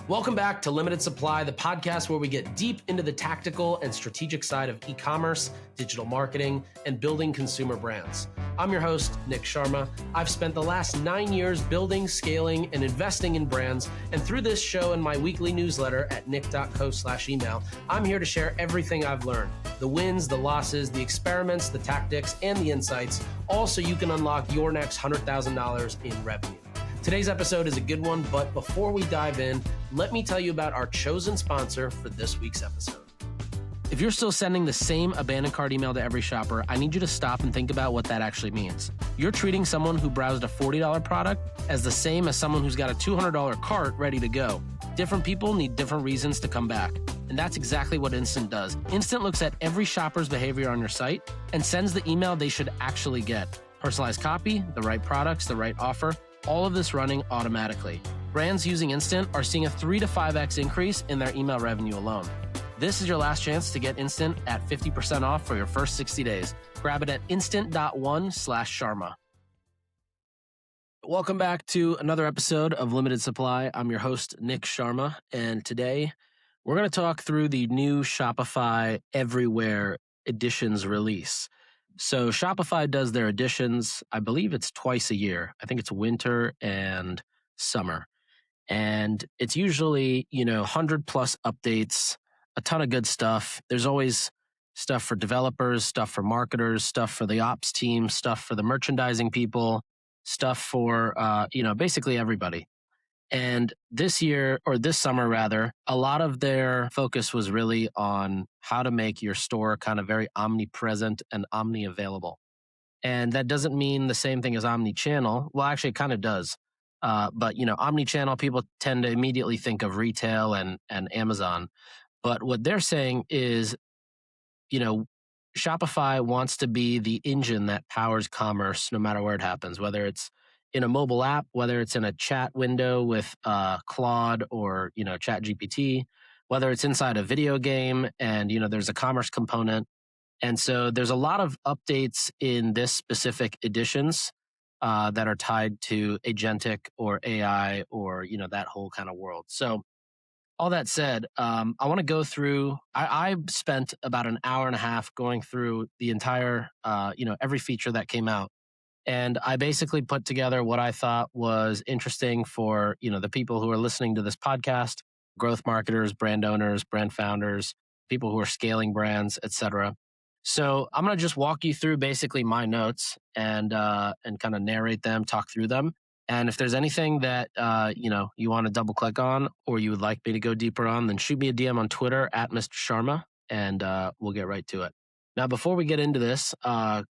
Welcome back to Limited Supply, the podcast where we get deep into the tactical and strategic side of e-commerce, digital marketing, and building consumer brands. I'm your host, Nick Sharma. I've spent the last 9 years building, scaling, and investing in brands. And through this show and my weekly newsletter at nick.co/email, I'm here to share everything I've learned. The wins, the losses, the experiments, the tactics, and the insights, all so you can unlock your next $100,000 in revenue. Today's episode is a good one, but before we dive in, let me tell you about our chosen sponsor for this week's episode. If you're still sending the same abandoned cart email to every shopper, I need you to stop and think about what that actually means. You're treating someone who browsed a $40 product as the same as someone who's got a $200 cart ready to go. Different people need different reasons to come back. And that's exactly what Instant does. Instant looks at every shopper's behavior on your site and sends the email they should actually get. Personalized copy, the right products, the right offer, all of this running automatically. Brands using Instant are seeing a 3 to 5x increase in their email revenue alone. This is your last chance to get Instant at 50% off for your first 60 days. Grab it at instant.one/Sharma. Welcome back to another episode of Limited Supply. I'm your host, Nick Sharma, and today we're going to talk through the new Shopify Everywhere Editions release. So Shopify does their editions, I believe it's twice a year. I think it's winter and summer. And it's usually, 100 plus updates, a ton of good stuff. There's always stuff for developers, stuff for marketers, stuff for the ops team, stuff for the merchandising people, stuff for, basically everybody. And this year, or this summer rather, a lot of their focus was really on how to make your store kind of very omnipresent and omni-available. And that doesn't mean the same thing as omni-channel. Well, actually, it kind of does. But omni-channel, people tend to immediately think of retail and Amazon. But what they're saying is, Shopify wants to be the engine that powers commerce no matter where it happens, whether it's in a mobile app, whether it's in a chat window with Claude or, Chat GPT, whether it's inside a video game and, there's a commerce component. And so there's a lot of updates in this specific editions that are tied to agentic or AI or, that whole kind of world. So all that said, I want to go through, I spent about an hour and a half going through the entire, every feature that came out. And I basically put together what I thought was interesting for, the people who are listening to this podcast, growth marketers, brand owners, brand founders, people who are scaling brands, et cetera. So I'm going to just walk you through basically my notes and kind of narrate them, talk through them. And if there's anything that, you want to double click on or you would like me to go deeper on, then shoot me a DM on Twitter at Mr. Sharma and we'll get right to it. Now, before we get into this,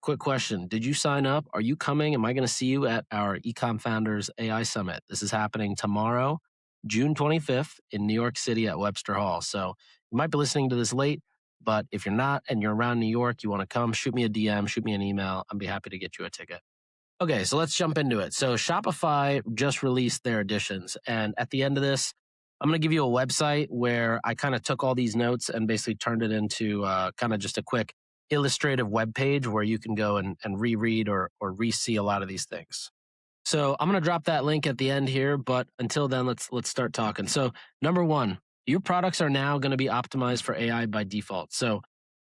quick question. Did you sign up? Are you coming? Am I going to see you at our Ecom Founders AI Summit? This is happening tomorrow, June 25th in New York City at Webster Hall. So you might be listening to this late, but if you're not and you're around New York, you want to come, shoot me a DM, shoot me an email. I'd be happy to get you a ticket. Okay, so let's jump into it. So Shopify just released their editions. And at the end of this, I'm going to give you a website where I kind of took all these notes and basically turned it into kind of just a quick illustrative web page where you can go and reread or re-see a lot of these things. So I'm going to drop that link at the end here, but until then, let's start talking. So number one, your products are now going to be optimized for AI by default. So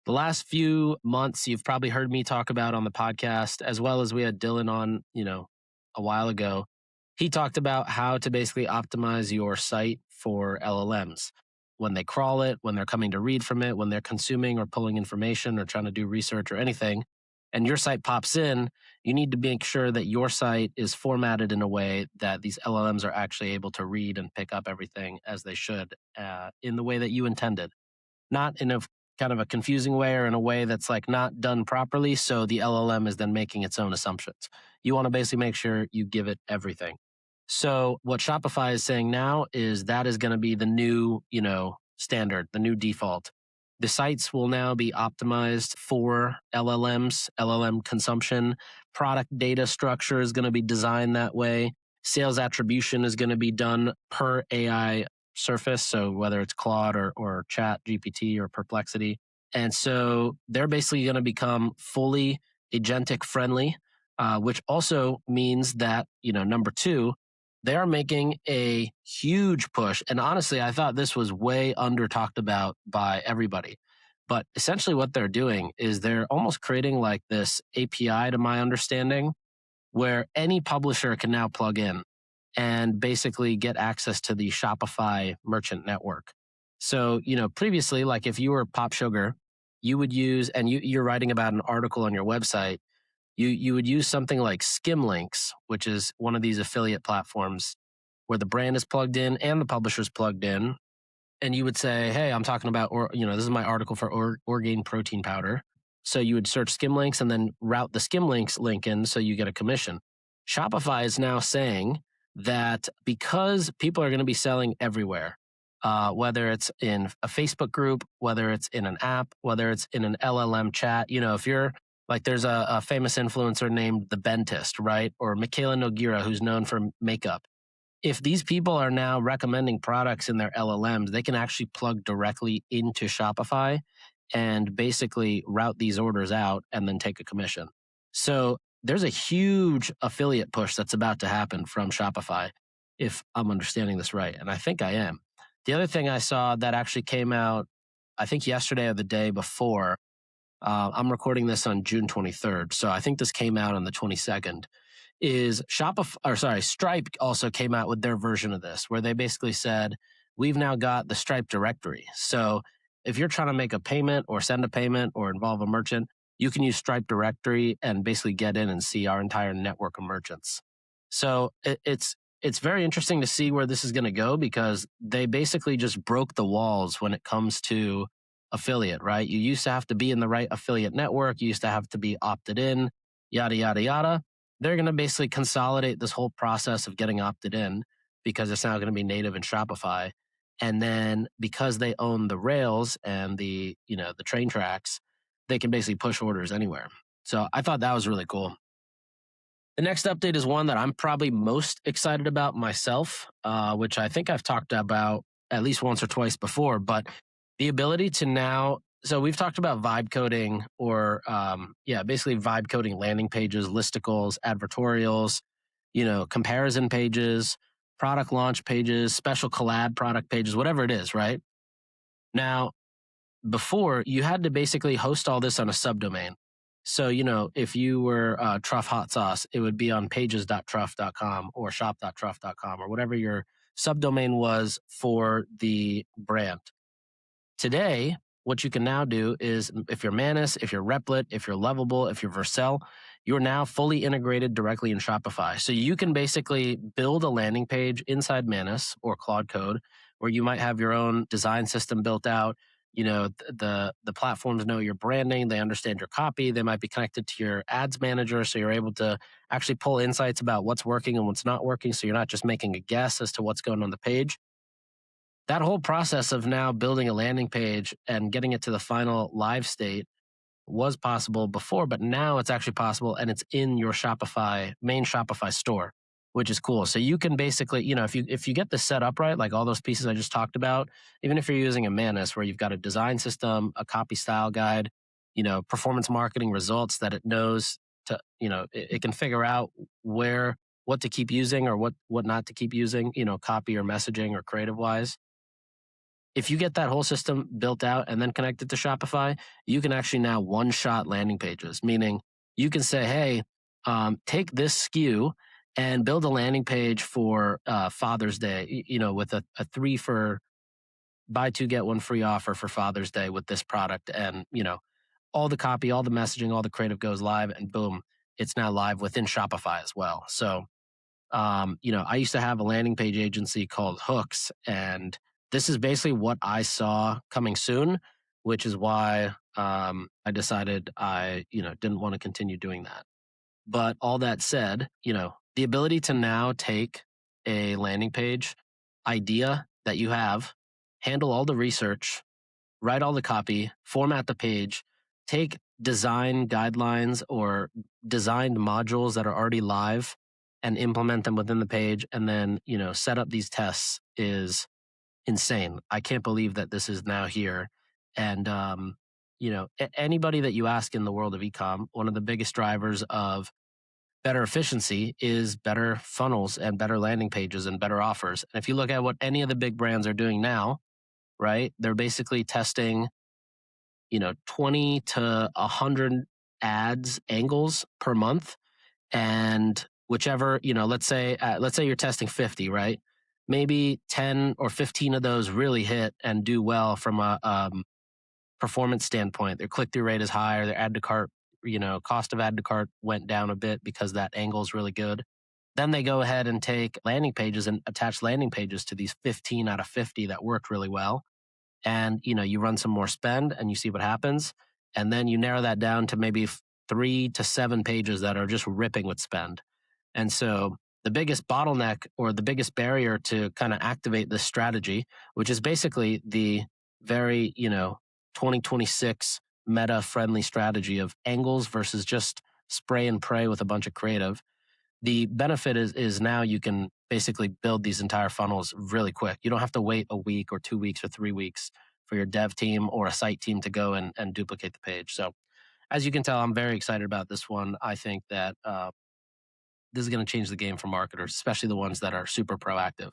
the last few months, you've probably heard me talk about on the podcast, as well as we had Dylan on, a while ago. He talked about how to basically optimize your site for LLMs. When they crawl it, when they're coming to read from it, when they're consuming or pulling information or trying to do research or anything, and your site pops in, you need to make sure that your site is formatted in a way that these LLMs are actually able to read and pick up everything as they should in the way that you intended. Not in a kind of a confusing way or in a way that's like not done properly, so the LLM is then making its own assumptions. You want to basically make sure you give it everything. So what Shopify is saying now is that is going to be the new, standard, the new default. The sites will now be optimized for LLMs, LLM consumption. Product data structure is going to be designed that way. Sales attribution is going to be done per AI surface. So whether it's Claude or Chat GPT or Perplexity. And so they're basically going to become fully agentic friendly, which also means that, number two, They are making a huge push. And honestly, I thought this was way under talked about by everybody. But essentially, what they're doing is they're almost creating like this API, to my understanding, where any publisher can now plug in and basically get access to the Shopify merchant network. So, previously, like if you were Pop Sugar, you would use, and you're writing about an article on your website, you would use something like Skimlinks, which is one of these affiliate platforms where the brand is plugged in and the publisher's plugged in, and you would say, "Hey, I'm talking about, or this is my article for Orgain protein powder." So you would search Skimlinks and then route the Skimlinks link in, so you get a commission. Shopify is now saying that because people are going to be selling everywhere, whether it's in a Facebook group, whether it's in an app, whether it's in an LLM chat, if you're like, there's a famous influencer named the Bentist, right? Or Michaela Noguera, who's known for makeup. If these people are now recommending products in their LLMs, they can actually plug directly into Shopify and basically route these orders out and then take a commission. So there's a huge affiliate push that's about to happen from Shopify, if I'm understanding this right. And I think I am. The other thing I saw that actually came out, I think yesterday or the day before, I'm recording this on June 23rd. So I think this came out on the 22nd, is Stripe also came out with their version of this, where they basically said, we've now got the Stripe directory. So if you're trying to make a payment or send a payment or involve a merchant, you can use Stripe directory and basically get in and see our entire network of merchants. So it's very interesting to see where this is going to go, because they basically just broke the walls when it comes to affiliate, right? You used to have to be in the right affiliate network. You used to have to be opted in, yada, yada, yada. They're going to basically consolidate this whole process of getting opted in, because it's now going to be native in Shopify. And then because they own the rails and the train tracks, they can basically push orders anywhere. So I thought that was really cool. The next update is one that I'm probably most excited about myself, which I think I've talked about at least once or twice before, but the ability to now, so we've talked about vibe coding, or basically vibe coding landing pages, listicles, advertorials, comparison pages, product launch pages, special collab product pages, whatever it is, right? Now, before, you had to basically host all this on a subdomain. So, if you were Truff Hot Sauce, it would be on pages.truff.com or shop.truff.com or whatever your subdomain was for the brand. Today, what you can now do is, if you're Manus, if you're Replit, if you're Lovable, if you're Vercel, you're now fully integrated directly in Shopify. So you can basically build a landing page inside Manus or Claude Code, where you might have your own design system built out. The platforms know your branding, they understand your copy, they might be connected to your ads manager, so you're able to actually pull insights about what's working and what's not working, so you're not just making a guess as to what's going on the page. That whole process of now building a landing page and getting it to the final live state was possible before, but now it's actually possible, and it's in your main Shopify store, which is cool. So you can basically, if you get this set up right, like all those pieces I just talked about, even if you're using a Manus where you've got a design system, a copy style guide, performance marketing results that it knows to, it can figure out what to keep using or what not to keep using, copy or messaging or creative wise. If you get that whole system built out and then connected to Shopify, you can actually now one-shot landing pages, meaning you can say, hey, take this SKU and build a landing page for Father's Day, with a 3 for buy 2, get 1 free offer for Father's Day with this product. And, all the copy, all the messaging, all the creative goes live, and boom, it's now live within Shopify as well. So, I used to have a landing page agency called Hooks, and this is basically what I saw coming soon, which is why I decided I, didn't want to continue doing that. But all that said, the ability to now take a landing page idea that you have, handle all the research, write all the copy, format the page, take design guidelines or designed modules that are already live and implement them within the page, and then, set up these tests is insane. I can't believe that this is now here. And, anybody that you ask in the world of ecom, one of the biggest drivers of better efficiency is better funnels and better landing pages and better offers. And if you look at what any of the big brands are doing now, right, they're basically testing, 20 to 100 ads angles per month. And whichever, let's say you're testing 50, right? Maybe 10 or 15 of those really hit and do well from a performance standpoint. Their click through rate is higher. Their add to cart, cost of add to cart went down a bit because that angle is really good. Then they go ahead and take landing pages and attach landing pages to these 15 out of 50 that worked really well. And you run some more spend and you see what happens. And then you narrow that down to maybe 3 to 7 pages that are just ripping with spend. And so the biggest bottleneck or the biggest barrier to kind of activate this strategy, which is basically the very, 2026 meta friendly strategy of angles versus just spray and pray with a bunch of creative. The benefit is now you can basically build these entire funnels really quick. You don't have to wait a week or 2 weeks or 3 weeks for your dev team or a site team to go and duplicate the page. So as you can tell, I'm very excited about this one. I think that this is going to change the game for marketers, especially the ones that are super proactive.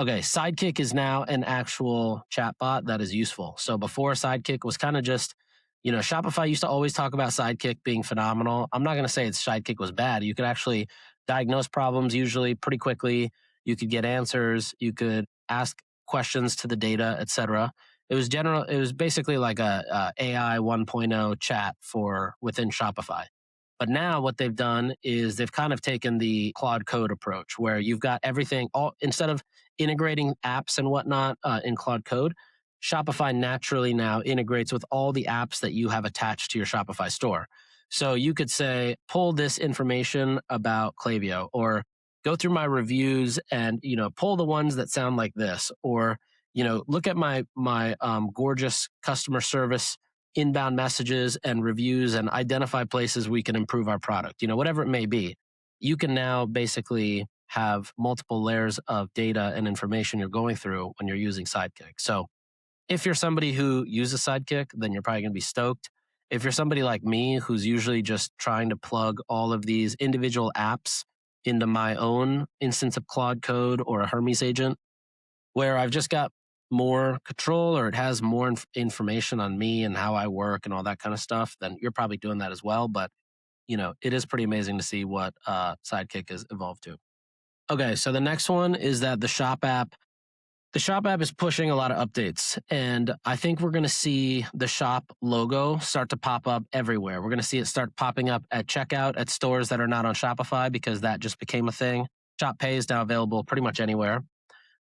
Okay, Sidekick is now an actual chatbot that is useful. So before, Sidekick was kind of just, Shopify used to always talk about Sidekick being phenomenal. I'm not going to say Sidekick was bad. You could actually diagnose problems usually pretty quickly. You could get answers. You could ask questions to the data, etc. It was basically like a AI 1.0 chat for within Shopify. But now what they've done is they've kind of taken the Claude Code approach where you've got everything all instead of integrating apps and whatnot in Claude Code, Shopify naturally now integrates with all the apps that you have attached to your Shopify store. So you could say, pull this information about Klaviyo, or go through my reviews and, pull the ones that sound like this, or, look at my gorgeous customer service inbound messages and reviews and identify places we can improve our product, whatever it may be. You can now basically have multiple layers of data and information you're going through when you're using Sidekick. So if you're somebody who uses Sidekick, then you're probably going to be stoked. If you're somebody like me who's usually just trying to plug all of these individual apps into my own instance of Claude Code or a Hermes agent, where I've just got more control or it has more information on me and how I work and all that kind of stuff, then you're probably doing that as well. But, it is pretty amazing to see what Sidekick has evolved to. Okay, so the next one is that the Shop app is pushing a lot of updates, and I think we're going to see the Shop logo start to pop up everywhere. We're going to see it start popping up at checkout at stores that are not on Shopify because that just became a thing. Shop Pay is now available pretty much anywhere.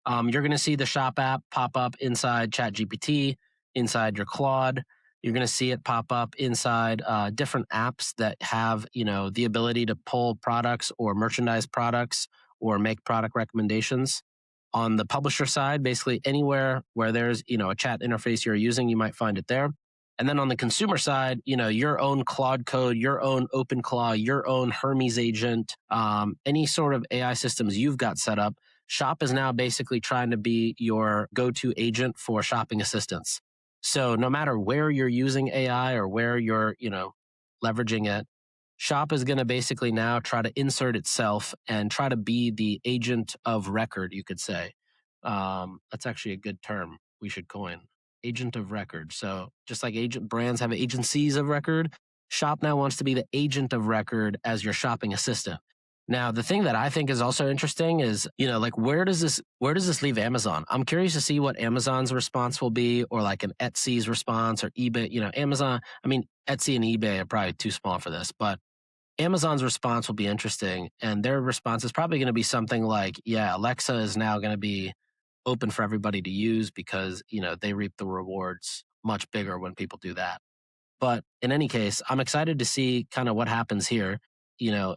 You're going to see the Shop app pop up inside ChatGPT, inside your Claude. You're going to see it pop up inside different apps that have, the ability to pull products or merchandise products or make product recommendations. On the publisher side, basically anywhere where there's, a chat interface you're using, you might find it there. And then on the consumer side, your own Claude Code, your own OpenClaw, your own Hermes agent, any sort of AI systems you've got set up, Shop is now basically trying to be your go-to agent for shopping assistance. So no matter where you're using AI or where you're, leveraging it, Shop is going to basically now try to insert itself and try to be the agent of record, you could say. That's actually a good term we should coin. Agent of record. So just like agent brands have agencies of record, Shop now wants to be the agent of record as your shopping assistant. Now, the thing that I think is also interesting is, like where does this leave Amazon? I'm curious to see what Amazon's response will be, or like an Etsy's response or eBay. Amazon. I mean, Etsy and eBay are probably too small for this, but Amazon's response will be interesting, and their response is probably going to be something like, yeah, Alexa is now going to be open for everybody to use because, they reap the rewards much bigger when people do that. But in any case, I'm excited to see kind of what happens here.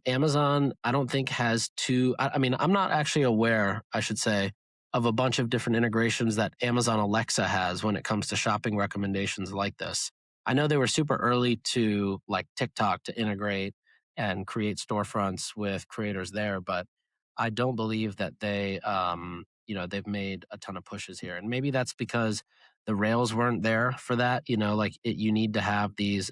Amazon, I don't think has I mean, I'm not actually aware, I should say, of a bunch of different integrations that Amazon Alexa has when it comes to shopping recommendations like this. I know they were super early to like TikTok to integrate and create storefronts with creators there, but I don't believe that they've made a ton of pushes here. And maybe that's because the rails weren't there for that. You need to have these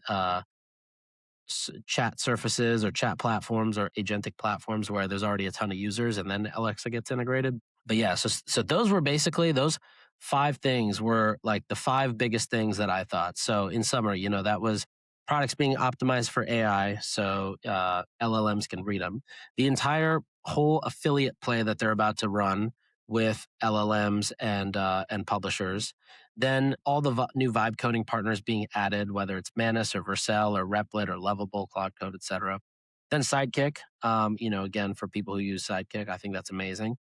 chat surfaces or chat platforms or agentic platforms where there's already a ton of users and then Alexa gets integrated. But yeah, so those were basically those 5 things were like the 5 biggest things that I thought. So in summary, that was products being optimized for AI, so LLMs can read them. The entire whole affiliate play that they're about to run with LLMs and publishers. Then all the new vibe coding partners being added, whether it's Manus or Vercel or Replit or Lovable, Cloud Code, etc. Then Sidekick, again, for people who use Sidekick, I think that's amazing.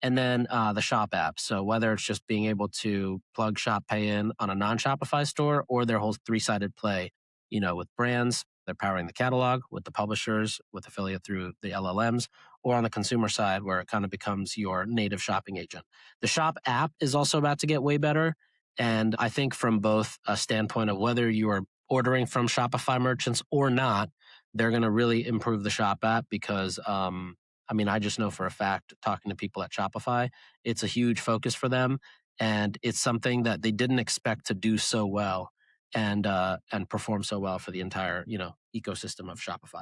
And then the Shop app. So whether it's just being able to plug Shop Pay in on a non-Shopify store or their whole 3-sided play, with brands, they're powering the catalog, with the publishers, with affiliate through the LLMs, or on the consumer side where it kind of becomes your native shopping agent. The Shop app is also about to get way better. And I think from both a standpoint of whether you are ordering from Shopify merchants or not, they're going to really improve the Shop app because, I just know for a fact, talking to people at Shopify, it's a huge focus for them. And it's something that they didn't expect to do so well and perform so well for the entire, ecosystem of Shopify.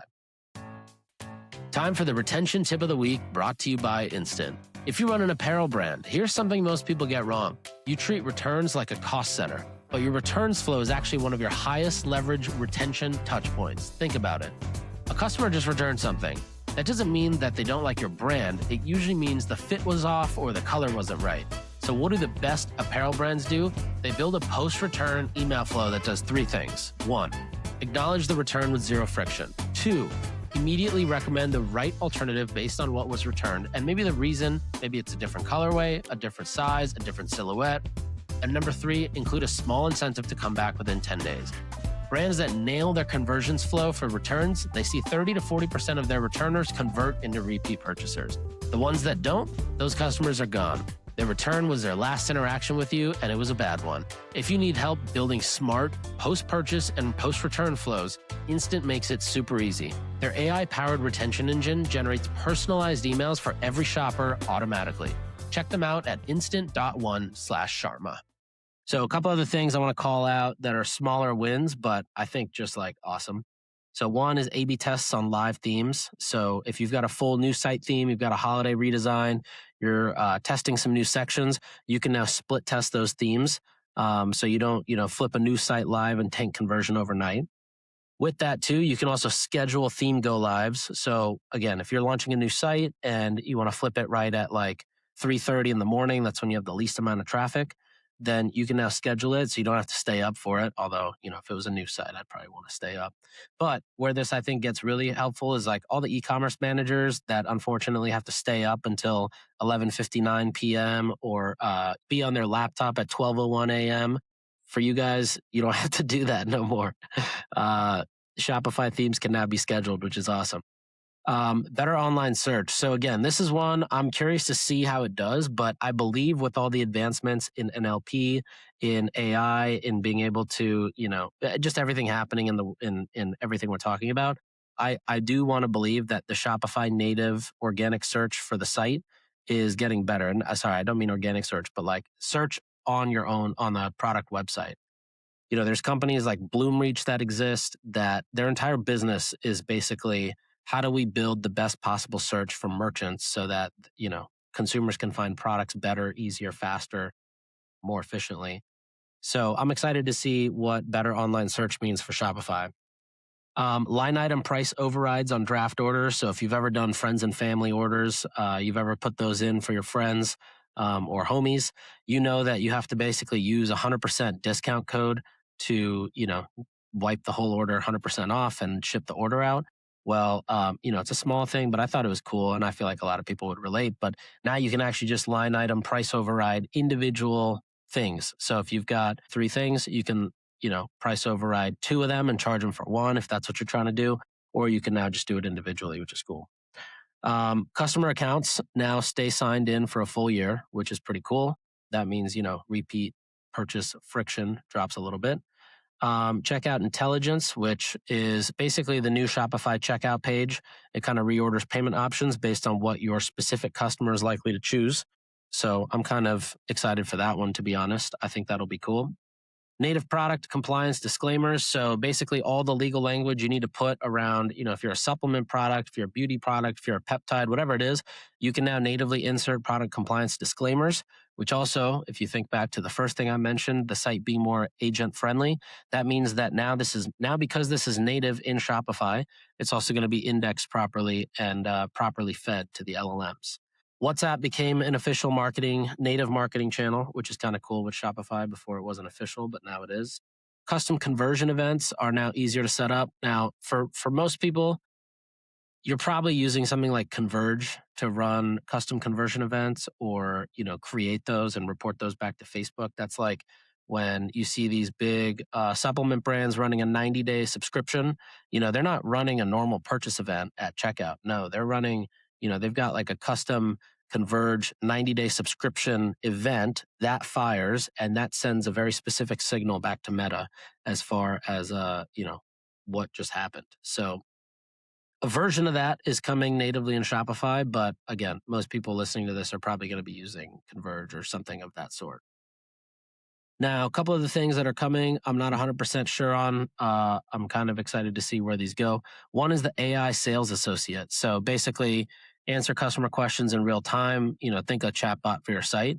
Time for the retention tip of the week, brought to you by Instant. If you run an apparel brand, here's something most people get wrong. You treat returns like a cost center, but your returns flow is actually one of your highest leverage retention touch points. Think about it. A customer just returned something. That doesn't mean that they don't like your brand. It usually means the fit was off or the color wasn't right. So what do the best apparel brands do? They build a post-return email flow that does 3 things. 1, acknowledge the return with 0 friction. 2, immediately recommend the right alternative based on what was returned and maybe the reason. Maybe it's a different colorway, a different size, a different silhouette. And number 3, include a small incentive to come back within 10 days. Brands that nail their conversions flow for returns, they see 30 to 40% of their returners convert into repeat purchasers. The ones that don't, those customers are gone. Their return was their last interaction with you, and it was a bad one. If you need help building smart post-purchase and post-return flows, Instant makes it super easy. Their AI-powered retention engine generates personalized emails for every shopper automatically. Check them out at instant.one/Sharma. So a couple other things I want to call out that are smaller wins, but I think just like awesome. So one is A/B tests on live themes. So if you've got a full new site theme, you've got a holiday redesign, you're testing some new sections, you can now split test those themes. So you don't, flip a new site live and tank conversion overnight. With that too, you can also schedule theme go lives. So again, if you're launching a new site and you want to flip it right at like 3:30 in the morning, that's when you have the least amount of traffic, then you can now schedule it so you don't have to stay up for it. Although, if it was a new site, I'd probably want to stay up. But where this, I think, gets really helpful is like all the e-commerce managers that unfortunately have to stay up until 11:59 p.m. or be on their laptop at 12:01 a.m. For you guys, you don't have to do that no more. Shopify themes can now be scheduled, which is awesome. Better online search. So again, this is one I'm curious to see how it does, but I believe with all the advancements in NLP, in AI, in being able to, just everything happening in everything we're talking about, I do want to believe that the Shopify native organic search for the site is getting better. And sorry, I don't mean organic search, but like search on your own on the product website. There's companies like Bloomreach that exist that their entire business is basically how do we build the best possible search for merchants so that, consumers can find products better, easier, faster, more efficiently. So I'm excited to see what better online search means for Shopify. Line item price overrides on draft orders. So if you've ever done friends and family orders, you've ever put those in for your friends or homies, you know that you have to basically use 100% discount code to, wipe the whole order 100% off and ship the order out. Well, it's a small thing, but I thought it was cool, and I feel like a lot of people would relate. But now you can actually just line item price override individual things. So if you've got 3 things, you can, price override 2 of them and charge them for 1 if that's what you're trying to do, or you can now just do it individually, which is cool. Customer accounts now stay signed in for a full year, which is pretty cool. That means, repeat purchase friction drops a little bit. Checkout intelligence, which is basically the new Shopify checkout page. It kind of reorders payment options based on what your specific customer is likely to choose. So I'm kind of excited for that one, to be honest. I think that'll be cool. native product compliance disclaimers. So basically all the legal language you need to put around, if you're a supplement product, if you're a beauty product, if you're a peptide, whatever it is, you can now natively insert product compliance disclaimers, which also, if you think back to the first thing I mentioned, the site being more agent friendly, that means that now because this is native in Shopify, it's also going to be indexed properly and properly fed to the LLMs. WhatsApp became an official native marketing channel, which is kind of cool with Shopify. Before it wasn't official, but now it is. Custom conversion events are now easier to set up. Now, for most people, you're probably using something like Converge to run custom conversion events or, create those and report those back to Facebook. That's like when you see these big supplement brands running a 90-day subscription, they're not running a normal purchase event at checkout. No, they're running, they've got like a custom Converge 90-day subscription event that fires, and that sends a very specific signal back to Meta as far as, what just happened. So a version of that is coming natively in Shopify, but again, most people listening to this are probably going to be using Converge or something of that sort. Now, a couple of the things that are coming, I'm not 100% sure on. I'm kind of excited to see where these go. One is the AI sales associate. So basically, answer customer questions in real time. Think a chatbot for your site.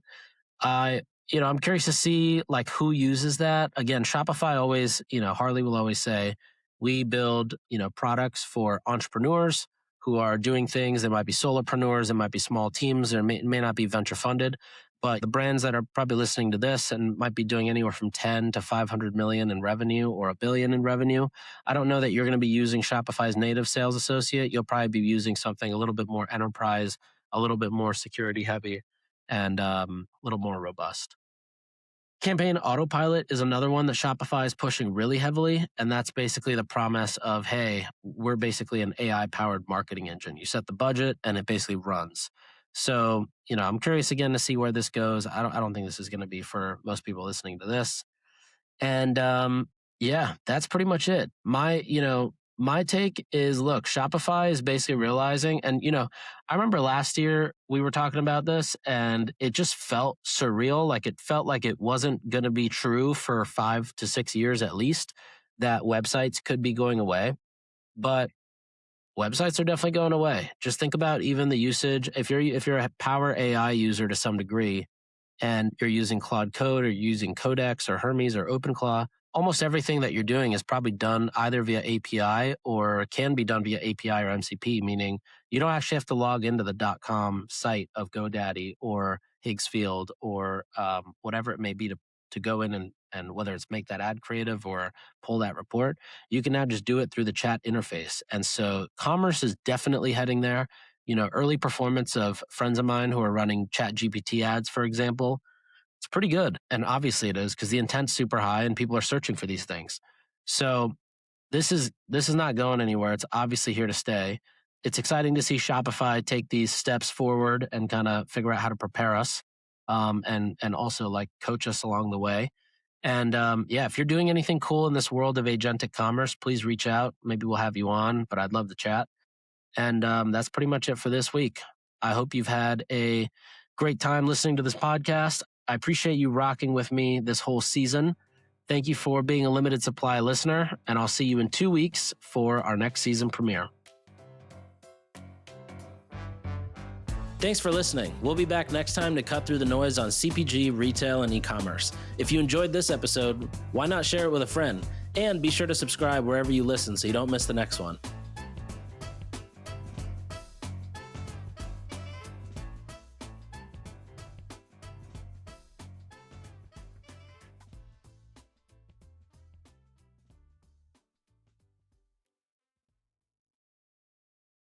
I'm curious to see like who uses that. Again, Shopify always, Harley will always say, we build, products for entrepreneurs who are doing things. They might be solopreneurs, it might be small teams, or may not be venture funded. But the brands that are probably listening to this and might be doing anywhere from 10 to 500 million in revenue or $1 billion in revenue, I don't know that you're going to be using Shopify's native sales associate. You'll probably be using something a little bit more enterprise, a little bit more security heavy, and a little more robust. Campaign Autopilot is another one that Shopify is pushing really heavily. And that's basically the promise of, hey, we're basically an AI-powered marketing engine. You set the budget and it basically runs. So, I'm curious again to see where this goes. I don't think this is going to be for most people listening to this. And that's pretty much it. My take is, look, Shopify is basically realizing, and I remember last year we were talking about this and it just felt surreal. Like it felt like it wasn't going to be true for 5 to 6 years at least, that websites could be going away. But websites are definitely going away. Just think about even the usage. If you're a Power AI user to some degree, and you're using Claude Code or using Codex or Hermes or OpenClaw, almost everything that you're doing is probably done either via API or can be done via API or MCP, meaning you don't actually have to log into the .com site of GoDaddy or Higgsfield or whatever it may be to go in and whether it's make that ad creative or pull that report. You can now just do it through the chat interface. And so commerce is definitely heading there. Early performance of friends of mine who are running Chat GPT ads, for example, it's pretty good. And obviously it is because the intent's super high and people are searching for these things. So this is not going anywhere. It's obviously here to stay. It's exciting to see Shopify take these steps forward and kind of figure out how to prepare us and also like coach us along the way. And if you're doing anything cool in this world of agentic commerce, please reach out. Maybe we'll have you on, but I'd love to chat. And that's pretty much it for this week. I hope you've had a great time listening to this podcast. I appreciate you rocking with me this whole season. Thank you for being a limited supply listener, and I'll see you in 2 weeks for our next season premiere. Thanks for listening. We'll be back next time to cut through the noise on CPG, retail, and e-commerce. If you enjoyed this episode, why not share it with a friend? And be sure to subscribe wherever you listen so you don't miss the next one.